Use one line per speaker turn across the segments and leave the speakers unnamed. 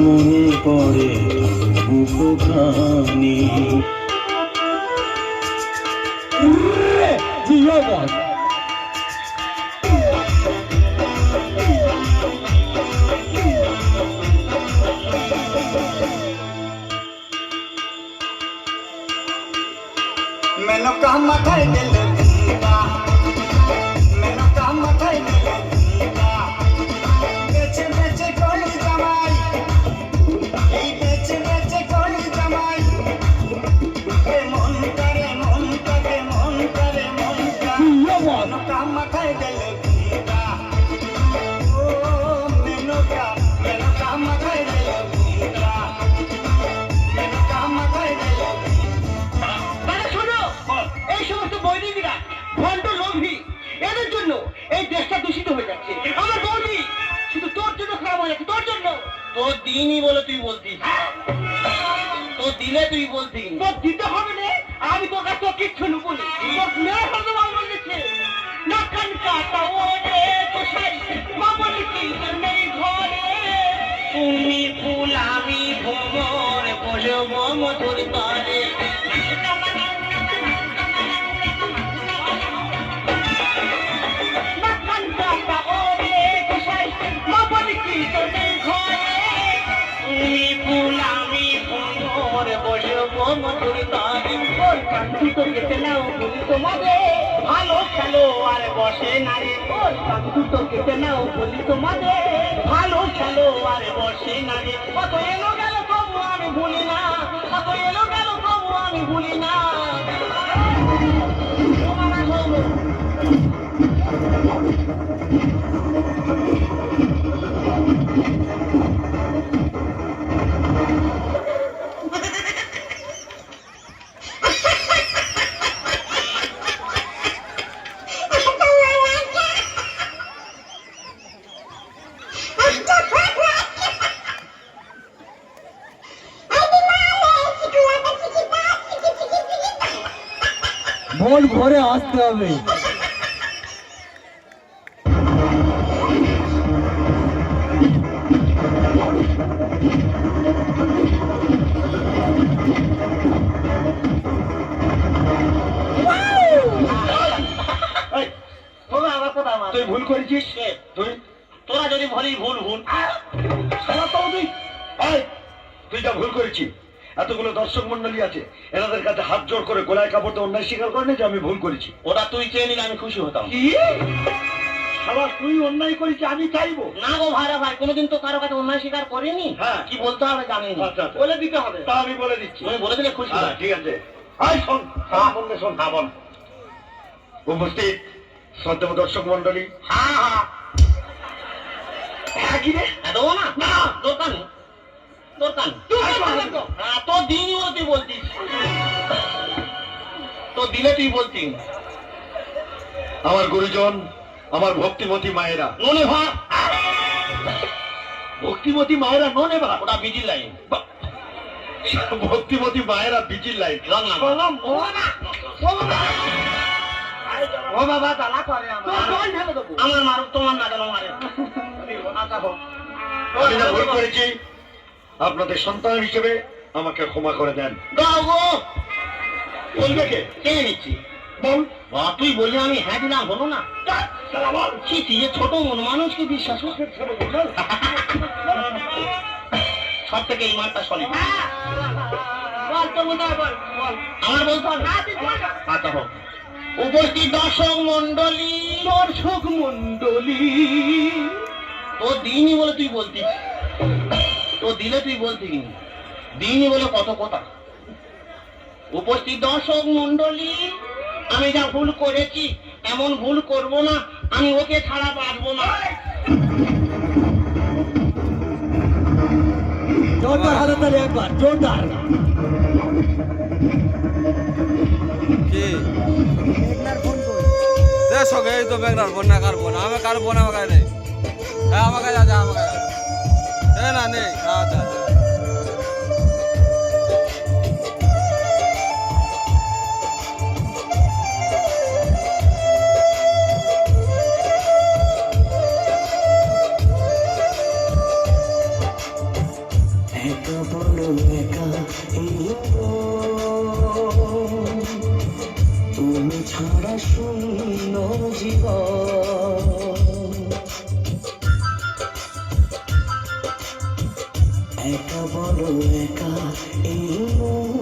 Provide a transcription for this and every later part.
মনে পড়ে মুখখানি
मैंने कहा मथाई दिल दीवा मैंने कहा मथाई दिल दीवा बेचे बेचे कोई जमाई ये बेचे बेचे कोई जमाई ए मन करे मन करे मन करे मन करे मैंने कहा मथाई दिल दीवा ओ मैंने कहा मथाई दिल दीवा मैंने कहा मथाई दिल
এই সমস্ত বৈদিকরা ভণ্ড লোভী এদের জন্য এই দেশটা দূষিত হয়ে যাচ্ছে। আমার বৌদি শুধু তোর জন্য খারাপ হয়ে যাচ্ছে, তোর জন্য। তোর দিনই বলে তুই বলতিস, তোর দিলে তুই বলতি, তোর দিতে হবে না। আমি তোর কাছে কিচ্ছু বলি, তোর মেয়ে হয়তো আমার দিচ্ছে না কান কাটা ওরে কোথায় মামনি কি নেই ঘরে তুমি ফুল আমি ভোমর বসবো মধুর তারে ভালো খেলো আর বসে না রে তো কেটে নাও বলি তোমাদের ভালো খেলো আর বসে না রে কত এলো গেল তবু আমি ভুলি না কত এলো গেল তবু আমি ভুলি না
মন ভরে আসতে হবে।
তুই ভুল করেছিস, তোরা যদি বলি ভুল ভুল
তুই যা ভুল করেছিস। এতগুলো দর্শক মন্ডলী আছে, এনাদের কাছে হাত জোর করে গোলায় কাপড়তে অন্যায় স্বীকার করেনি যে আমি ভুল করেছি।
ওটা তুই চেয়ে নিলে আমি খুশি হতাম।
আবার তুই অন্যায় করেছি আমি চাইবো
না গো ভাইরা ভাই, কোনোদিন তো কারো কাছে অন্যায় স্বীকার করিনি।
হ্যাঁ,
কি বলতে হবে জানি না,
আচ্ছা, আচ্ছা।
বলে দিতে হবে।
তা আমি বলে দিচ্ছি,
তুমি বলে দিলে খুশি হয়।
ঠিক আছে। আয় শোন, বললে শোন। হ্যাঁ বল। উপস্থিত শ্রদ্ধেয় দর্শক মন্ডলী,
হ্যাঁ হ্যাঁ
হ্যাঁ কি রে
দেবো না, না দরকার নেই, দরকার নেই। তোর দিনই বলে তুই বলতিস, তোর দিলে তুই বলতিস।
আমার গুরুজন, আমার ভক্তিমতী মায়েরা,
ননে ভা
ভক্তিমতী মায়েরা ননে ভা,
ওটা বিজির লাইন।
ভক্তিমতী মায়েরা বিজির লাইন।
ও বাবা তালা করে আমার মারুক, তোমার না যেন মারে।
আমি যা ভুল করেছি আপনাদের সন্তান হিসেবে আমাকে ক্ষমা করে দেন।
দাও গো,
বলবে কে?
চেয়ে নিচ্ছি।
বল।
তুই বললি আমি হ্যাঁ দিলাম, হলো না। ছোট মন মানুষকে বিশ্বাস সব থেকে এই মানটা সলিড। আমার বলতে হবে। আচ্ছা হোক। উপস্থিত দর্শক মন্ডলী, দর্শক মন্ডলী, তোর দিনই বলে তুই বলতিস, তোর দিলে তুই বলতি কিনি দিনই বলে কত কথা। উপস্থিত দর্শক মন্ডলী, আমি যা ভুল করেছি এমন ভুল করব না, আমি ওকে ছাড়া পারবো না।
জোরদার হাতে তালে একবার জোরদার।
সঙ্গে এই তো মেঘনার বন্যা কার বোন আমি কার বোন আমাকে নেই। হ্যাঁ আমাকে যা আমাকে না নেই। আচ্ছা
একা বড় একা এই মন,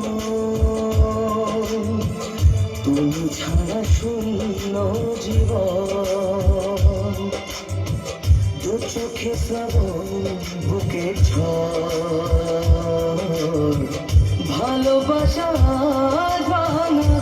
তুমি ছাড়া শূন্য জীবন, দু চোখে শ্রাবণ বুকে ঝড়, ভালোবাসা জানা